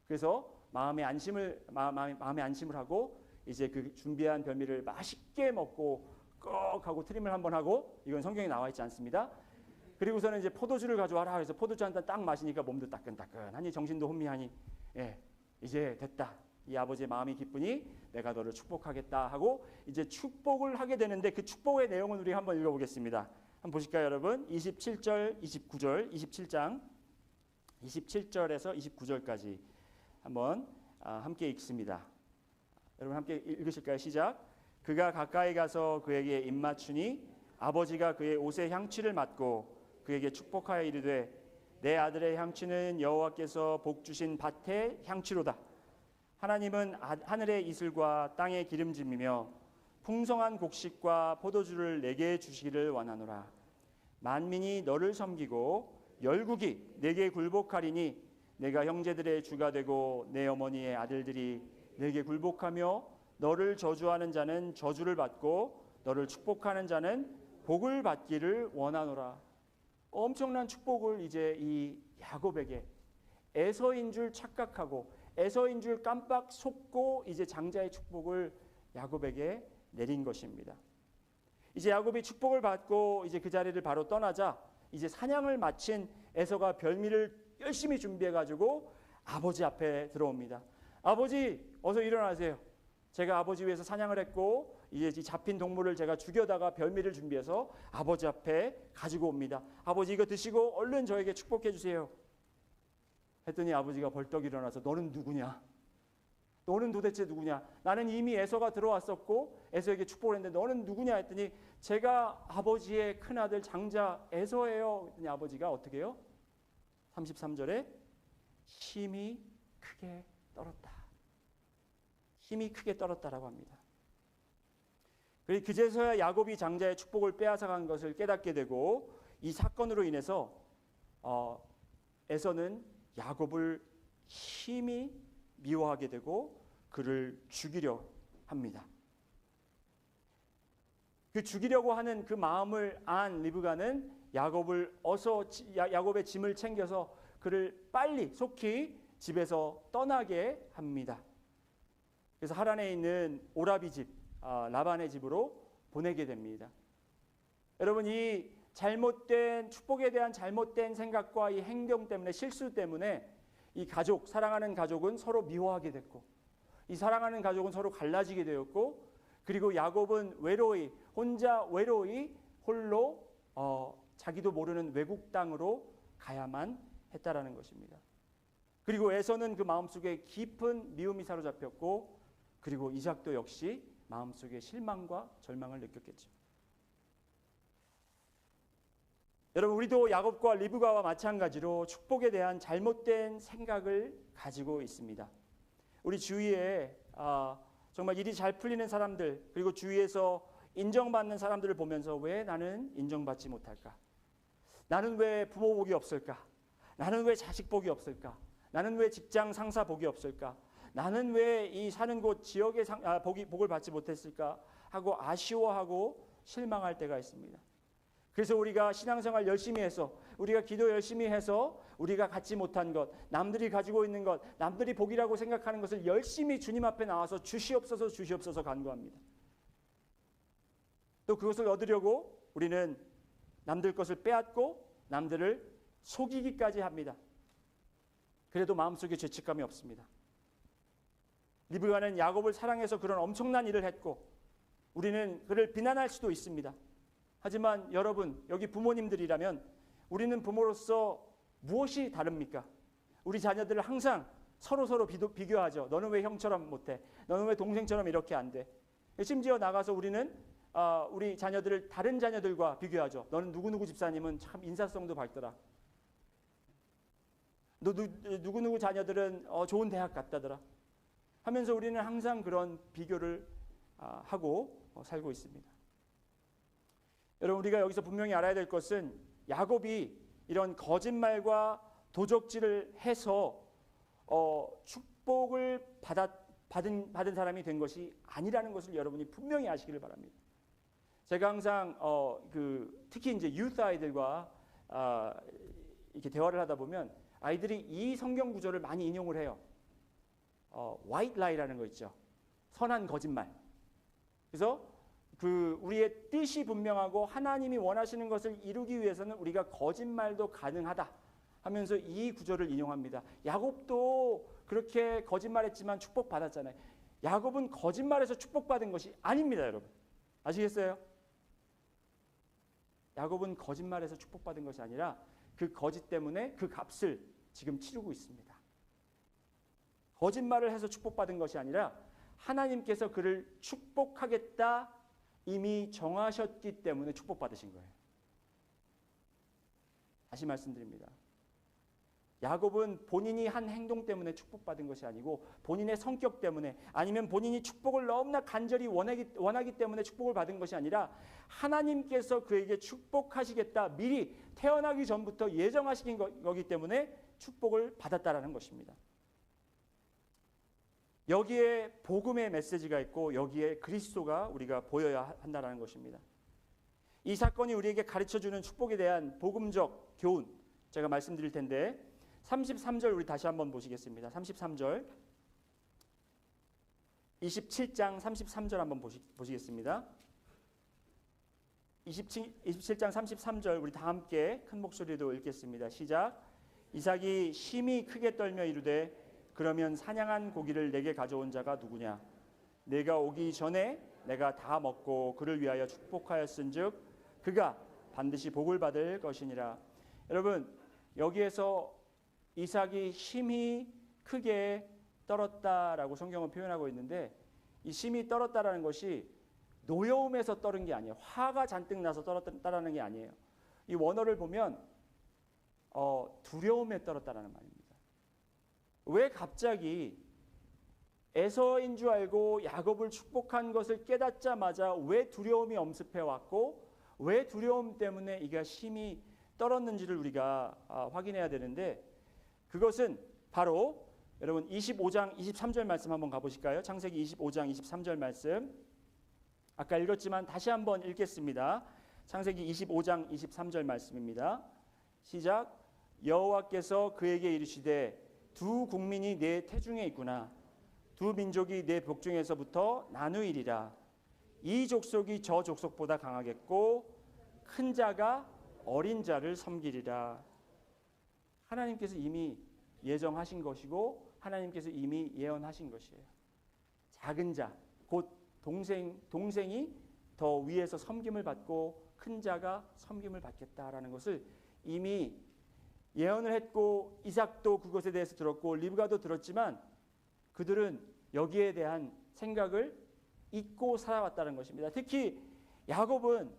그래서 마음의 안심을 하고 이제 그 준비한 별미를 맛있게 먹고 꺽 하고 트림을 한번 하고, 이건 성경에 나와 있지 않습니다. 그리고서는 이제 포도주를 가져와라 해서 포도주 한 잔 딱 마시니까 몸도 따끈따끈하니 정신도 혼미하니 이제 됐다. 이 아버지의 마음이 기쁘니 내가 너를 축복하겠다 하고 이제 축복을 하게 되는데 그 축복의 내용은 우리 한번 읽어보겠습니다. 한번 보실까요, 여러분? 27절, 29절, 27장 27절에서 29절까지 한번 함께 읽습니다. 여러분 함께 읽으실까요? 시작. 그가 가까이 가서 그에게 입맞추니 아버지가 그의 옷의 향취를 맡고 그에게 축복하여 이르되 내 아들의 향취는 여호와께서 복 주신 밭의 향취로다. 하나님은 하늘의 이슬과 땅의 기름짐이며 풍성한 곡식과 포도주를 내게 주시기를 원하노라. 만민이 너를 섬기고 열국이 내게 굴복하리니 내가 형제들의 주가 되고 내 어머니의 아들들이 내게 굴복하며 너를 저주하는 자는 저주를 받고 너를 축복하는 자는 복을 받기를 원하노라. 엄청난 축복을 이제 이 야곱에게 에서인 줄 착각하고 에서인 줄 깜빡 속고 이제 장자의 축복을 야곱에게 내린 것입니다. 이제 야곱이 축복을 받고 이제 그 자리를 바로 떠나자 이제 사냥을 마친 에서가 별미를 열심히 준비해 가지고 아버지 앞에 들어옵니다. 아버지 어서 일어나세요. 제가 아버지 위해서 사냥을 했고 이제 잡힌 동물을 제가 죽여다가 별미를 준비해서 아버지 앞에 가지고 옵니다. 아버지 이거 드시고 얼른 저에게 축복해 주세요. 했더니 아버지가 벌떡 일어나서 너는 누구냐? 너는 도대체 누구냐? 나는 이미 에서가 들어왔었고 에서에게 축복을 했는데 너는 누구냐 했더니 제가 아버지의 큰아들 장자 에서예요. 했더니 아버지가 어떻게 해요? 33절에 힘이 크게 떨었다. 힘이 크게 떨었다라고 합니다. 그리고 그제서야 야곱이 장자의 축복을 빼앗아간 것을 깨닫게 되고 이 사건으로 인해서 에서는 야곱을 심히 미워하게 되고 그를 죽이려 합니다. 그 죽이려고 하는 그 마음을 안 리브가는 야곱의 짐을 챙겨서 그를 빨리 속히 집에서 떠나게 합니다. 그래서 하란에 있는 오라비 집, 라반의 집으로 보내게 됩니다. 여러분 이 잘못된 축복에 대한 잘못된 생각과 이 행동 때문에 실수 때문에 이 가족, 사랑하는 가족은 서로 미워하게 됐고 이 사랑하는 가족은 서로 갈라지게 되었고 그리고 야곱은 혼자 외로이 홀로 자기도 모르는 외국 땅으로 가야만 했다라는 것입니다. 그리고 에서는 그 마음속에 깊은 미움이 사로잡혔고 그리고 이삭도 역시 마음속에 실망과 절망을 느꼈겠죠. 여러분 우리도 야곱과 리브가와 마찬가지로 축복에 대한 잘못된 생각을 가지고 있습니다. 우리 주위에 정말 일이 잘 풀리는 사람들 그리고 주위에서 인정받는 사람들을 보면서 왜 나는 인정받지 못할까? 나는 왜 부모 복이 없을까? 나는 왜 자식 복이 없을까? 나는 왜 직장 상사 복이 없을까? 나는 왜 이 사는 곳 지역의 복을 받지 못했을까? 하고 아쉬워하고 실망할 때가 있습니다. 그래서 우리가 신앙생활 열심히 해서 우리가 기도 열심히 해서 우리가 갖지 못한 것, 남들이 가지고 있는 것, 남들이 복이라고 생각하는 것을 열심히 주님 앞에 나와서 주시옵소서 주시옵소서 간구합니다. 또 그것을 얻으려고 우리는 남들 것을 빼앗고 남들을 속이기까지 합니다. 그래도 마음속에 죄책감이 없습니다. 리브가는 야곱을 사랑해서 그런 엄청난 일을 했고 우리는 그를 비난할 수도 있습니다. 하지만 여러분 여기 부모님들이라면 우리는 부모로서 무엇이 다릅니까? 우리 자녀들을 항상 서로 비교하죠. 너는 왜 형처럼 못해? 너는 왜 동생처럼 이렇게 안 돼? 심지어 나가서 우리는 우리 자녀들을 다른 자녀들과 비교하죠. 너는 누구누구 집사님은 참 인사성도 밝더라. 너 누구누구 자녀들은 좋은 대학 갔다더라. 하면서 우리는 항상 그런 비교를 하고 살고 있습니다. 여러분 우리가 여기서 분명히 알아야 될 것은 야곱이 이런 거짓말과 도적질을 해서 축복을 받은 사람이 된 것이 아니라는 것을 여러분이 분명히 아시기를 바랍니다. 제가 항상 특히 이제 유스 아이들과 이렇게 대화를 하다 보면 아이들이 이 성경 구절을 많이 인용을 해요. white lie라는 거 있죠. 선한 거짓말. 그래서 우리의 뜻이 분명하고 하나님이 원하시는 것을 이루기 위해서는 우리가 거짓말도 가능하다 하면서 이 구절을 인용합니다. 야곱도 그렇게 거짓말했지만 축복받았잖아요. 야곱은 거짓말해서 축복받은 것이 아닙니다, 여러분. 아시겠어요? 야곱은 거짓말해서 축복받은 것이 아니라 그 거짓 때문에 그 값을 지금 치르고 있습니다. 거짓말을 해서 축복받은 것이 아니라 하나님께서 그를 축복하겠다 이미 정하셨기 때문에 축복받으신 거예요. 다시 말씀드립니다. 야곱은 본인이 한 행동 때문에 축복받은 것이 아니고 본인의 성격 때문에 아니면 본인이 축복을 너무나 간절히 원하기 때문에 축복을 받은 것이 아니라 하나님께서 그에게 축복하시겠다 미리 태어나기 전부터 예정하신 거기 때문에 축복을 받았다라는 것입니다. 여기에 복음의 메시지가 있고 여기에 그리스도가 우리가 보여야 한다는 것입니다. 이 사건이 우리에게 가르쳐주는 축복에 대한 복음적 교훈 제가 말씀드릴 텐데 33절 우리 다시 한번 보시겠습니다. 33절 27장 33절 한번 보시겠습니다. 27장 33절 우리 다 함께 큰 목소리로 읽겠습니다. 시작. 이삭이 심히 크게 떨며 이르되 그러면 사냥한 고기를 내게 가져온 자가 누구냐? 내가 오기 전에 내가 다 먹고 그를 위하여 축복하였은즉 그가 반드시 복을 받을 것이니라. 여러분 여기에서 이삭이 심히 크게 떨었다라고 성경은 표현하고 있는데 이 심히 떨었다라는 것이 노여움에서 떨은 게 아니에요. 화가 잔뜩 나서 떨었다라는 게 아니에요. 이 원어를 보면 두려움에 떨었다라는 말입니다. 왜 갑자기 에서인 줄 알고 야곱을 축복한 것을 깨닫자마자 왜 두려움이 엄습해 왔고 왜 두려움 때문에 이가 심히 떨었는지를 우리가 확인해야 되는데 그것은 바로 여러분 25장 23절 말씀 한번 가보실까요? 창세기 25장 23절 말씀 아까 읽었지만 다시 한번 읽겠습니다. 창세기 25장 23절 말씀입니다. 시작. 여호와께서 그에게 이르시되 두 국민이 내 태중에 있구나. 두 민족이 내 복중에서부터 나누이리라. 이 족속이 저 족속보다 강하겠고 큰 자가 어린 자를 섬기리라. 하나님께서 이미 예정하신 것이고 하나님께서 이미 예언하신 것이에요. 작은 자, 곧 동생이 더 위에서 섬김을 받고 큰 자가 섬김을 받겠다라는 것을 이미 예언을 했고 이삭도 그것에 대해서 들었고 리브가도 들었지만 그들은 여기에 대한 생각을 잊고 살아왔다는 것입니다. 특히 야곱은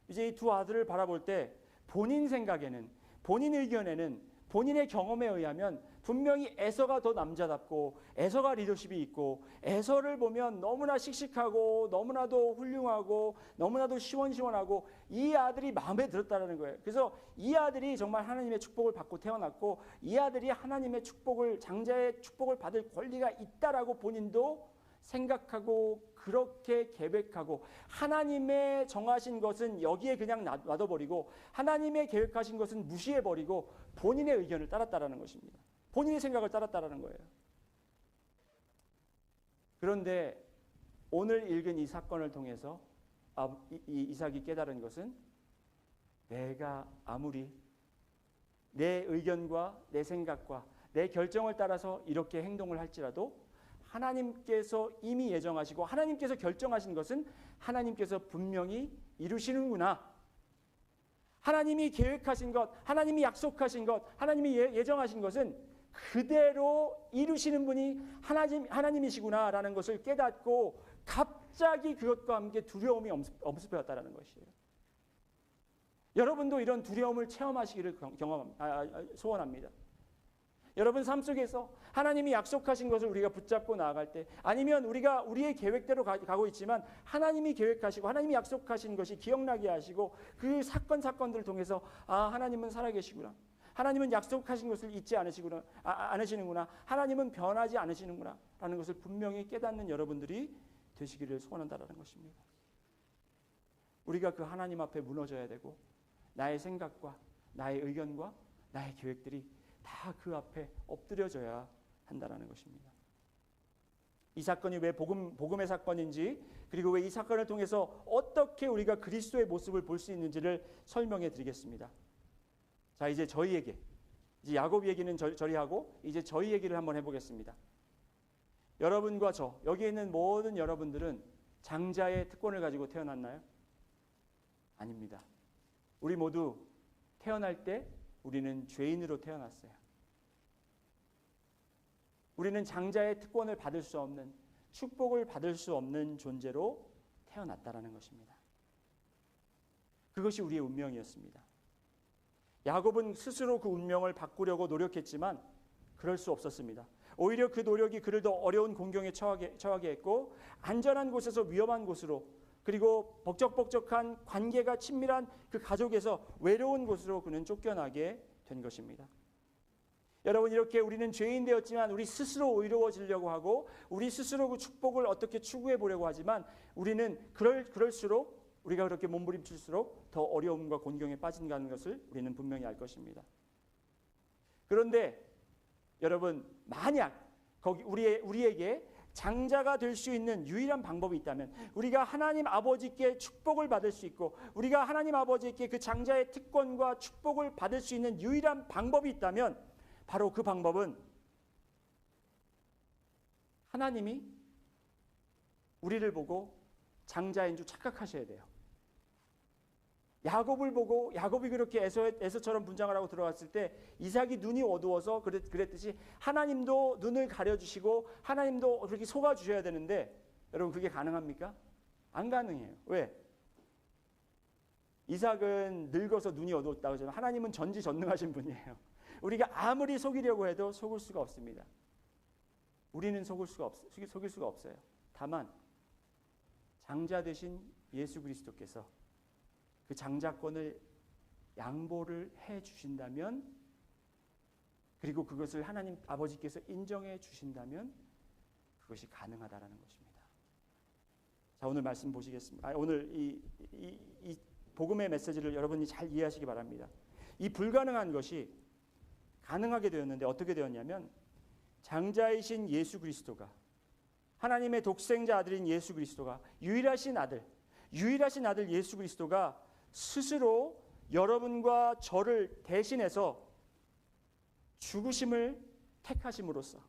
이제 이 두 아들을 바라볼 때 본인 생각에는 본인 의견에는 본인의 경험에 의하면 분명히 에서가 더 남자답고 에서가 리더십이 있고 에서를 보면 너무나 씩씩하고 너무나도 훌륭하고 너무나도 시원시원하고 이 아들이 마음에 들었다는 거예요. 그래서 이 아들이 정말 하나님의 축복을 받고 태어났고 이 아들이 하나님의 축복을 장자의 축복을 받을 권리가 있다라고 본인도 생각하고 그렇게 계획하고 하나님의 정하신 것은 여기에 그냥 놔둬버리고 하나님의 계획하신 것은 무시해버리고 본인의 의견을 따랐다라는 것입니다. 본인의 생각을 따랐다라는 거예요. 그런데 오늘 읽은 이 사건을 통해서 이삭이 깨달은 것은 내가 아무리 내 의견과 내 생각과 내 결정을 따라서 이렇게 행동을 할지라도 하나님께서 이미 예정하시고 하나님께서 결정하신 것은 하나님께서 분명히 이루시는구나. 하나님이 계획하신 것, 하나님이 약속하신 것, 하나님이 예정하신 것은 그대로 이루시는 분이 하나님이시구나라는 것을 깨닫고 갑자기 그것과 함께 두려움이 엄습해왔다는 것이에요. 여러분도 이런 두려움을 체험하시기를 소원합니다. 여러분 삶 속에서 하나님이 약속하신 것을 우리가 붙잡고 나아갈 때 아니면 우리가 우리의 계획대로 가고 있지만 하나님이 계획하시고 하나님이 약속하신 것이 기억나게 하시고 그 사건들을 통해서 하나님은 살아계시구나. 하나님은 약속하신 것을 잊지 않으시는구나. 하나님은 변하지 않으시는구나. 라는 것을 분명히 깨닫는 여러분들이 되시기를 소원한다는 것입니다. 우리가 그 하나님 앞에 무너져야 되고 나의 생각과 나의 의견과 나의 계획들이 다 그 앞에 엎드려져야 한다는 것입니다. 이 사건이 왜 복음의 사건인지 그리고 왜 이 사건을 통해서 어떻게 우리가 그리스도의 모습을 볼 수 있는지를 설명해 드리겠습니다. 자, 이제 저희에게 이제 야곱 얘기는 저리 하고 이제 저희 얘기를 한번 해보겠습니다. 여러분과 저 여기에 있는 모든 여러분들은 장자의 특권을 가지고 태어났나요? 아닙니다. 우리 모두 태어날 때 우리는 죄인으로 태어났어요. 우리는 장자의 특권을 받을 수 없는 축복을 받을 수 없는 존재로 태어났다라는 것입니다. 그것이 우리의 운명이었습니다. 야곱은 스스로 그 운명을 바꾸려고 노력했지만 그럴 수 없었습니다. 오히려 그 노력이 그를 더 어려운 공경에 처하게 했고, 안전한 곳에서 위험한 곳으로, 그리고 벅적벅적한 관계가 친밀한 그 가족에서 외로운 곳으로 그는 쫓겨나게 된 것입니다. 여러분, 이렇게 우리는 죄인 되었지만 우리 스스로 의로워지려고 하고 우리 스스로 그 축복을 어떻게 추구해 보려고 하지만 우리는 그럴수록, 우리가 그렇게 몸부림칠수록 더 어려움과 곤경에 빠진다는 것을 우리는 분명히 알 것입니다. 그런데 여러분, 만약 우리에게 장자가 될 수 있는 유일한 방법이 있다면, 우리가 하나님 아버지께 축복을 받을 수 있고 우리가 하나님 아버지께 그 장자의 특권과 축복을 받을 수 있는 유일한 방법이 있다면, 바로 그 방법은 하나님이 우리를 보고 장자인 줄 착각하셔야 돼요. 야곱을 보고, 야곱이 그렇게 에서처럼 분장을 하고 들어갔을 때 이삭이 눈이 어두워서 그랬듯이 하나님도 눈을 가려주시고 하나님도 그렇게 속아주셔야 되는데, 여러분, 그게 가능합니까? 안 가능해요. 왜? 이삭은 늙어서 눈이 어두웠다고 하지만 하나님은 전지전능하신 분이에요. 우리가 아무리 속이려고 해도 속을 수가 없습니다. 우리는 속일 수가 없어요. 다만 장자 되신 예수 그리스도께서 그 장자권을 양보를 해 주신다면, 그리고 그것을 하나님 아버지께서 인정해 주신다면 그것이 가능하다라는 것입니다. 자, 오늘 말씀 보시겠습니다. 오늘 이 복음의 메시지를 여러분이 잘 이해하시기 바랍니다. 이 불가능한 것이 가능하게 되었는데 어떻게 되었냐면, 장자이신 예수 그리스도가, 하나님의 독생자 아들인 예수 그리스도가, 유일하신 아들 예수 그리스도가 스스로 여러분과 저를 대신해서 죽으심을 택하심으로써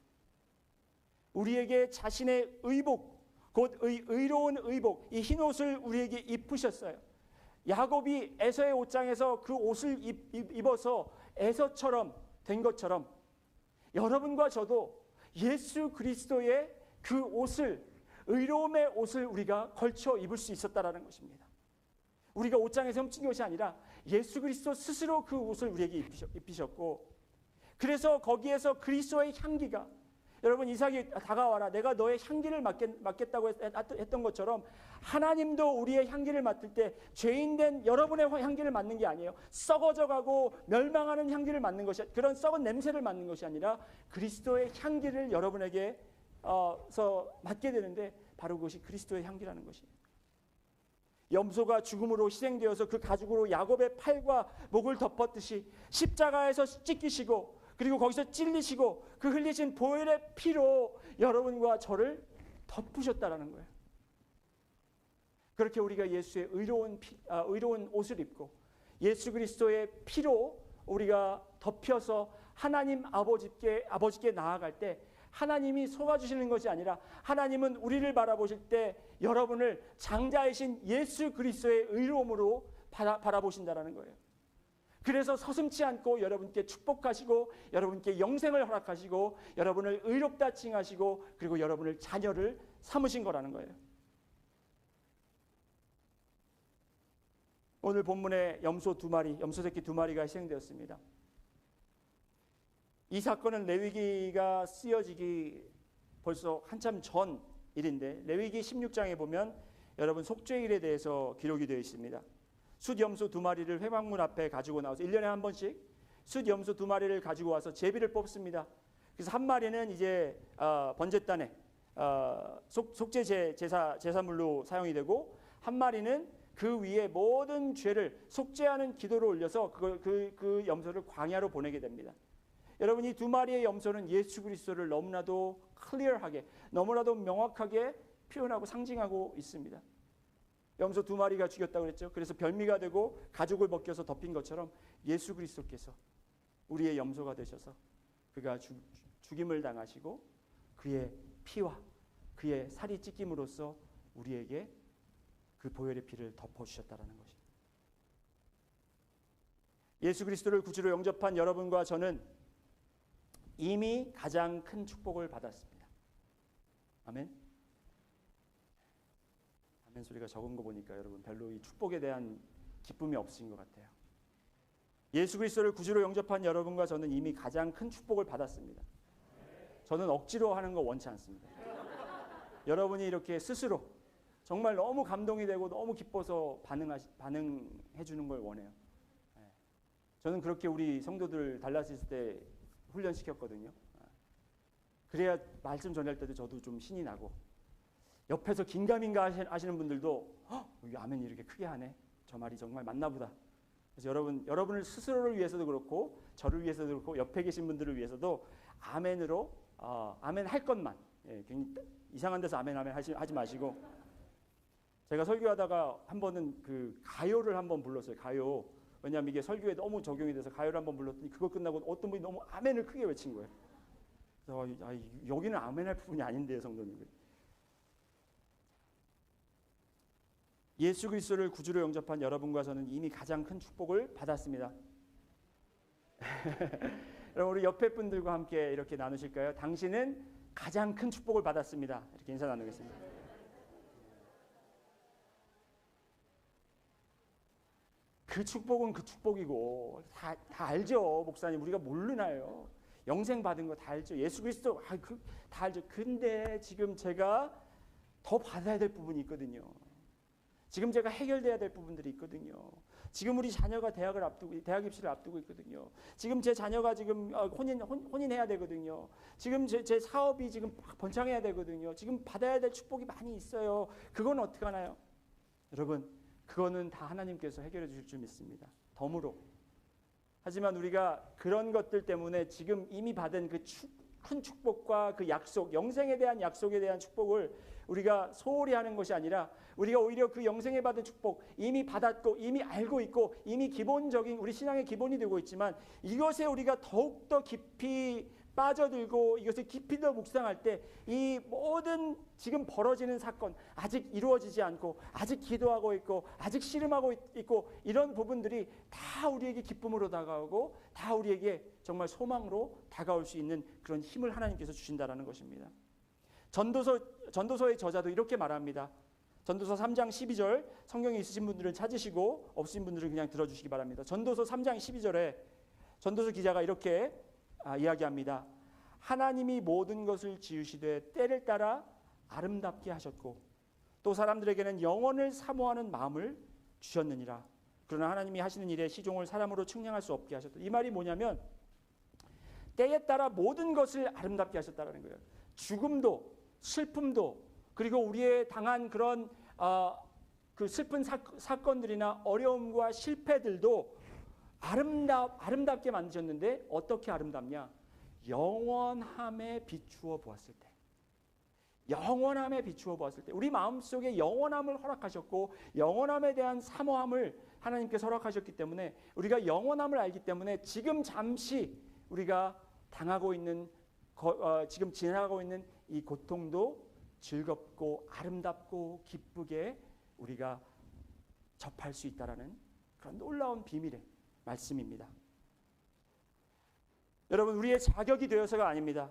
우리에게 자신의 의복, 곧 의로운 의복, 이 흰 옷을 우리에게 입히셨어요. 야곱이 에서의 옷장에서 그 옷을 입어서 에서처럼 된 것처럼 여러분과 저도 예수 그리스도의 그 옷을, 의로움의 옷을 우리가 걸쳐 입을 수 있었다라는 것입니다. 우리가 옷장에서 훔친 것이 아니라 예수 그리스도 스스로 그 옷을 우리에게 입히셨고, 그래서 거기에서 그리스도의 향기가, 여러분, 이삭이 다가와라, 내가 너의 향기를 맡겠다고 했던 것처럼 하나님도 우리의 향기를 맡을 때 죄인된 여러분의 향기를 맡는 게 아니에요. 썩어져가고 멸망하는 향기를 맡는 것이, 그런 썩은 냄새를 맡는 것이 아니라 그리스도의 향기를 여러분에게 맡게 되는데, 바로 그것이 그리스도의 향기라는 것이에요. 염소가 죽음으로 희생되어서 그 가죽으로 야곱의 팔과 목을 덮었듯이 십자가에서 찢기시고, 그리고 거기서 찔리시고 그 흘리신 보혈의 피로 여러분과 저를 덮으셨다라는 거예요. 그렇게 우리가 예수의 의로운 옷을 입고 예수 그리스도의 피로 우리가 덮여서 하나님 아버지께 나아갈 때, 하나님이 속아주시는 것이 아니라 하나님은 우리를 바라보실 때 여러분을 장자이신 예수 그리스도의 의로움으로 바라보신다라는 거예요. 그래서 서슴지 않고 여러분께 축복하시고 여러분께 영생을 허락하시고 여러분을 의롭다 칭하시고, 그리고 여러분을 자녀를 삼으신 거라는 거예요. 오늘 본문에 염소 새끼 2마리가 희생되었습니다. 이 사건은 레위기가 쓰여지기 벌써 한참 전 일인데, 레위기 16장에 보면 여러분 속죄일에 대해서 기록이 되어 있습니다. 숫염소 2마리를 회막문 앞에 가지고 나와서 1년에 한 번씩 숫염소 2마리를 가지고 와서 제비를 뽑습니다. 그래서 한 마리는 이제 번제단에 속죄 제사물로 사용이 되고, 한 마리는 그 위에 모든 죄를 속죄하는 기도를 올려서 그 염소를 광야로 보내게 됩니다. 여러분, 이 2마리의 염소는 예수 그리스도를 너무나도 클리어하게, 너무나도 명확하게 표현하고 상징하고 있습니다. 염소 2마리가 죽였다고 그랬죠. 그래서 별미가 되고 가죽을 벗겨서 덮인 것처럼 예수 그리스도께서 우리의 염소가 되셔서 그가 죽임을 당하시고 그의 피와 그의 살이 찢김으로써 우리에게 그 보혈의 피를 덮어주셨다는 것입니다. 예수 그리스도를 구주로 영접한 여러분과 저는 이미 가장 큰 축복을 받았습니다. 아멘. 아멘 소리가 적은 거 보니까 여러분 별로 이 축복에 대한 기쁨이 없으신 것 같아요. 예수 그리스도를 구주로 영접한 여러분과 저는 이미 가장 큰 축복을 받았습니다. 저는 억지로 하는 거 원치 않습니다. 여러분이 이렇게 스스로 정말 너무 감동이 되고 너무 기뻐서 반응해 주는 걸 원해요. 저는 그렇게 우리 성도들 달라스 있을 때 훈련시켰거든요. 그래야 말씀 전할 때도 저도 좀 신이 나고, 옆에서 긴가민가 하시는 분들도 여기 아멘이 이렇게 크게 하네, 저 말이 정말 맞나 보다. 그래서 여러분을 스스로를 위해서도 그렇고 저를 위해서도 그렇고 옆에 계신 분들을 위해서도 아멘으로 아멘 할 것만, 괜히 이상한 데서 아멘 하지 마시고. 제가 설교하다가 한 번은 그 가요를 한번 불렀어요. 가요. 왜냐하면 이게 설교에 너무 적용이 돼서 가요를 한번 불렀더니 그거 끝나고 어떤 분이 너무 아멘을 크게 외친 거예요. 그래서 여기는 아멘할 부분이 아닌데요, 성도님. 예수 그리스도를 구주로 영접한 여러분과 저는 이미 가장 큰 축복을 받았습니다. 여러분, 우리 옆에 분들과 함께 이렇게 나누실까요? 당신은 가장 큰 축복을 받았습니다. 이렇게 인사 나누겠습니다. 그 축복은 그 축복이고 다 알죠, 목사님. 우리가 모르나요? 영생 받은 거 다 알죠. 예수 그리스도 다 알죠. 근데 지금 제가 더 받아야 될 부분이 있거든요. 지금 제가 해결돼야 될 부분들이 있거든요. 지금 우리 자녀가 대학 입시를 앞두고 있거든요. 지금 제 자녀가 지금 혼인해야 되거든요. 지금 제 사업이 지금 번창해야 되거든요. 지금 받아야 될 축복이 많이 있어요. 그건 어떻게 하나요? 여러분, 그거는 다 하나님께서 해결해 주실 줄 믿습니다. 덤으로. 하지만 우리가 그런 것들 때문에 지금 이미 받은 그 큰 축복과 그 약속, 영생에 대한 약속에 대한 축복을 우리가 소홀히 하는 것이 아니라, 우리가 오히려 그 영생에 받은 축복 이미 받았고 이미 알고 있고 이미 기본적인 우리 신앙의 기본이 되고 있지만, 이것에 우리가 더욱더 깊이 빠져들고 이것을 깊이 더 묵상할 때 이 모든 지금 벌어지는 사건, 아직 이루어지지 않고 아직 기도하고 있고 아직 씨름하고 있고 이런 부분들이 다 우리에게 기쁨으로 다가오고 다 우리에게 정말 소망으로 다가올 수 있는 그런 힘을 하나님께서 주신다라는 것입니다. 전도서의 저자도 이렇게 말합니다. 전도서 3장 12절, 성경에 있으신 분들은 찾으시고 없으신 분들은 그냥 들어주시기 바랍니다. 전도서 3장 12절에 전도서 기자가 이렇게 이야기합니다. 하나님이 모든 것을 지으시되 때를 따라 아름답게 하셨고 또 사람들에게는 영원을 사모하는 마음을 주셨느니라. 그러나 하나님이 하시는 일에 시종을 사람으로 측량할 수 없게 하셨다. 이 말이 뭐냐면 때에 따라 모든 것을 아름답게 하셨다는 거예요. 죽음도 슬픔도 그리고 우리의 당한 그런 그 슬픈 사건들이나 어려움과 실패들도 아름답게 만드셨는데 어떻게 아름답냐? 영원함에 비추어 보았을 때, 영원함에 비추어 보았을 때 우리 마음속에 영원함을 허락하셨고 영원함에 대한 사모함을 하나님께서 허락하셨기 때문에 우리가 영원함을 알기 때문에 지금 잠시 우리가 당하고 있는 지금 지나가고 있는 이 고통도 즐겁고 아름답고 기쁘게 우리가 접할 수 있다라는 그런 놀라운 비밀의 말씀입니다. 여러분, 우리의 자격이 되어서가 아닙니다.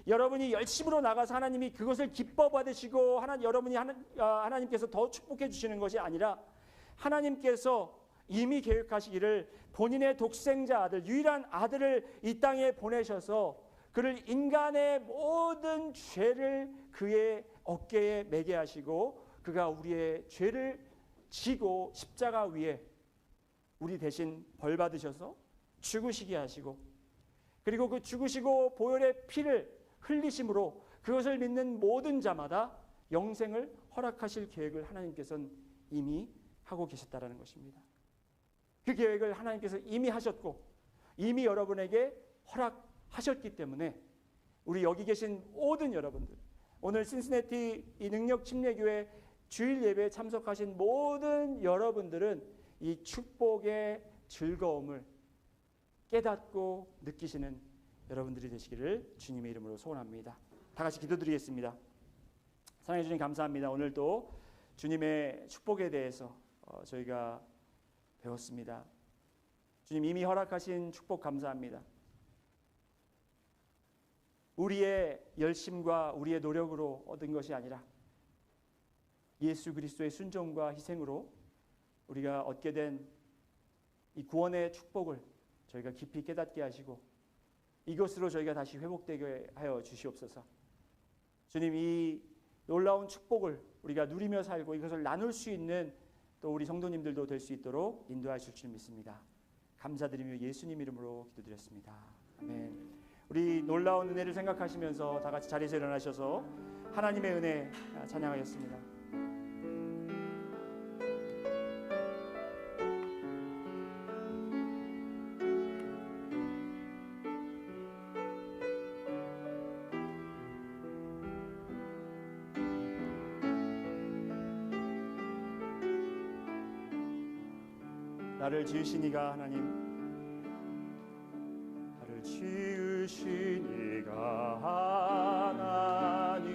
여러분이 열심으로 나가서 하나님이 그것을 기뻐 받으시고 하나님께서 더 축복해 주시는 것이 아니라 하나님께서 이미 계획하시기를 본인의 독생자 아들, 유일한 아들을 이 땅에 보내셔서 그를 인간의 모든 죄를 그의 어깨에 매게 하시고 그가 우리의 죄를 지고 십자가 위에 우리 대신 벌 받으셔서 죽으시게 하시고, 그리고 그 죽으시고 보혈의 피를 흘리심으로 그것을 믿는 모든 자마다 영생을 허락하실 계획을 하나님께서는 이미 하고 계셨다라는 것입니다. 그 계획을 하나님께서 이미 하셨고 이미 여러분에게 허락하셨기 때문에 우리 여기 계신 모든 여러분들, 오늘 신시내티 이 능력 침례교회 주일 예배에 참석하신 모든 여러분들은 이 축복의 즐거움을 깨닫고 느끼시는 여러분들이 되시기를 주님의 이름으로 소원합니다. 다 같이 기도드리겠습니다. 사랑해 주님 감사합니다. 오늘도 주님의 축복에 대해서 저희가 배웠습니다. 주님 이미 허락하신 축복 감사합니다. 우리의 열심과 우리의 노력으로 얻은 것이 아니라 예수 그리스도의 순종과 희생으로 우리가 얻게 된 이 구원의 축복을 저희가 깊이 깨닫게 하시고 이것으로 저희가 다시 회복되게 하여 주시옵소서. 주님, 이 놀라운 축복을 우리가 누리며 살고 이것을 나눌 수 있는 또 우리 성도님들도 될 수 있도록 인도하실 줄 믿습니다. 감사드리며 예수님 이름으로 기도드렸습니다. 아멘. 우리 놀라운 은혜를 생각하시면서 다 같이 자리에서 일어나셔서 하나님의 은혜 찬양하겠습니다. 나를 지으신 이가 하나님, 나를 지으신 이가 하나님,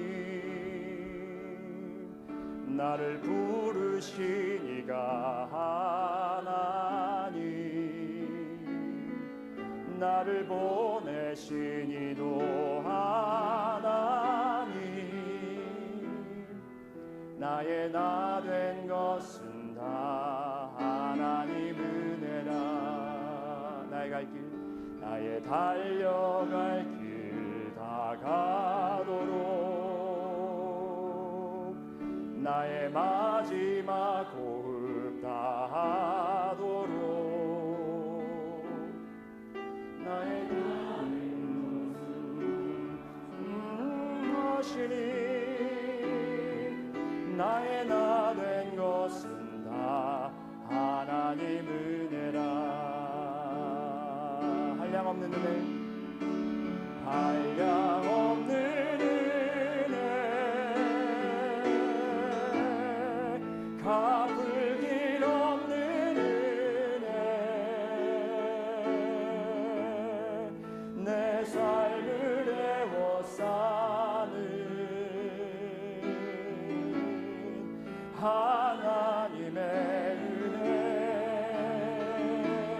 나를 부르신 이가 하나님, 나를 보내신 이도 하나님, 나의 나 된 것은 다 하나님 은혜라. 나의 갈 길, 나의 달려갈 길 다 가도록, 나의 마지막 호흡 다 하도록, 나의 것이니 나의 나 된 것은 다 하나님 은혜라. 한량없는 은혜, 한량없는 은혜, 갚을 길 없는 은혜, 내 삶을 애워싸는 하나님의 은혜.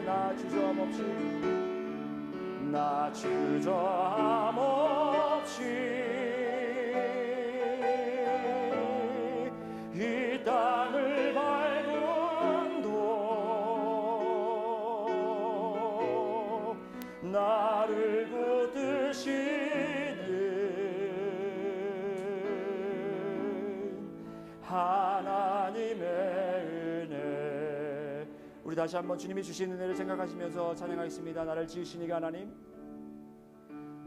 나 주저함 없이, 나 주저함 없이 이 땅을 밟은 도 나를 붙드시는 하나님의 은혜. 우리 다시 한번 주님이 주신 은혜를 생각하시면서 찬양하겠습니다. 나를 지으신 이가 하나님,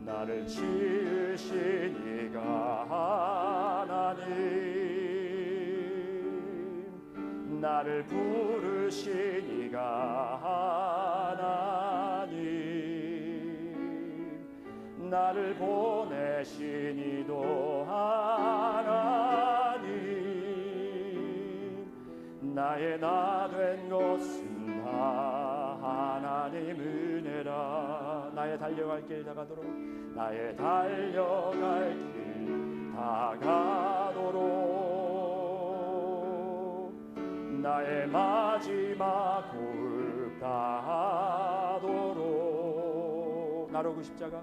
나를 지으신 이가 하나님, 나를 부르신 이가 하나님, 나를 보내신 이도 하나님, 나의 나 된 것은 다 하나님 은혜라. 나의 달려갈 길 다 가도록, 나의 달려갈 길 다 가도록, 나의 마지막 호흡 다 하도록. 나로 그 십자가,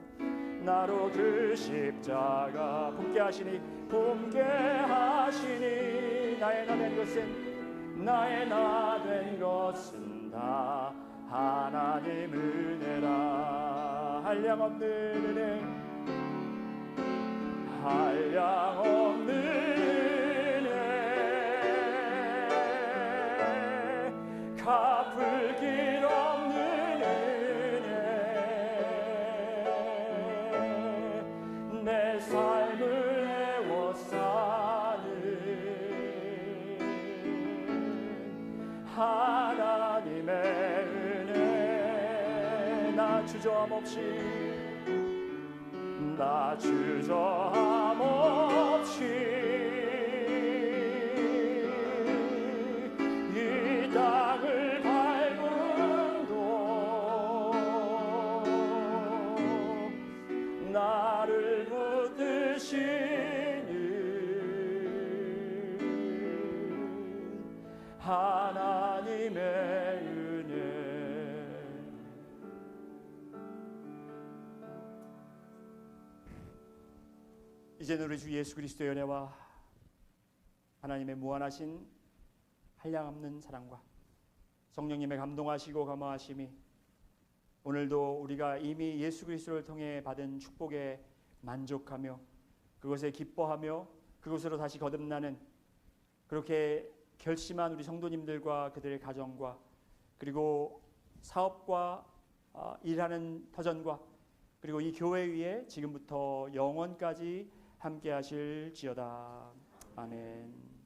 나로 그 십자가 품게 하시니, 품게 하시니, 나의 나 된 것은, 나의 나 된 것은 다 하나님 은혜라. 한량없는 은혜, 한량없는 은혜, 갚을 길 없는 은혜, 내 삶을 애워싸는 하나님의 은혜. 나 주저함 없이, 나 주저함 없이 이 땅을 밟은 도 나를 붙드시는 하나님의 은혜. 이제는 우리 주 예수 그리스도의 은혜와 하나님의 무한하신 한량없는 사랑과 성령님의 감동하시고 감화하심이 오늘도 우리가 이미 예수 그리스도를 통해 받은 축복에 만족하며 그것에 기뻐하며 그것으로 다시 거듭나는 그렇게 결심한 우리 성도님들과 그들의 가정과 그리고 사업과 일하는 터전과 그리고 이 교회 위에 지금부터 영원까지 함께 하실지어다. 아멘.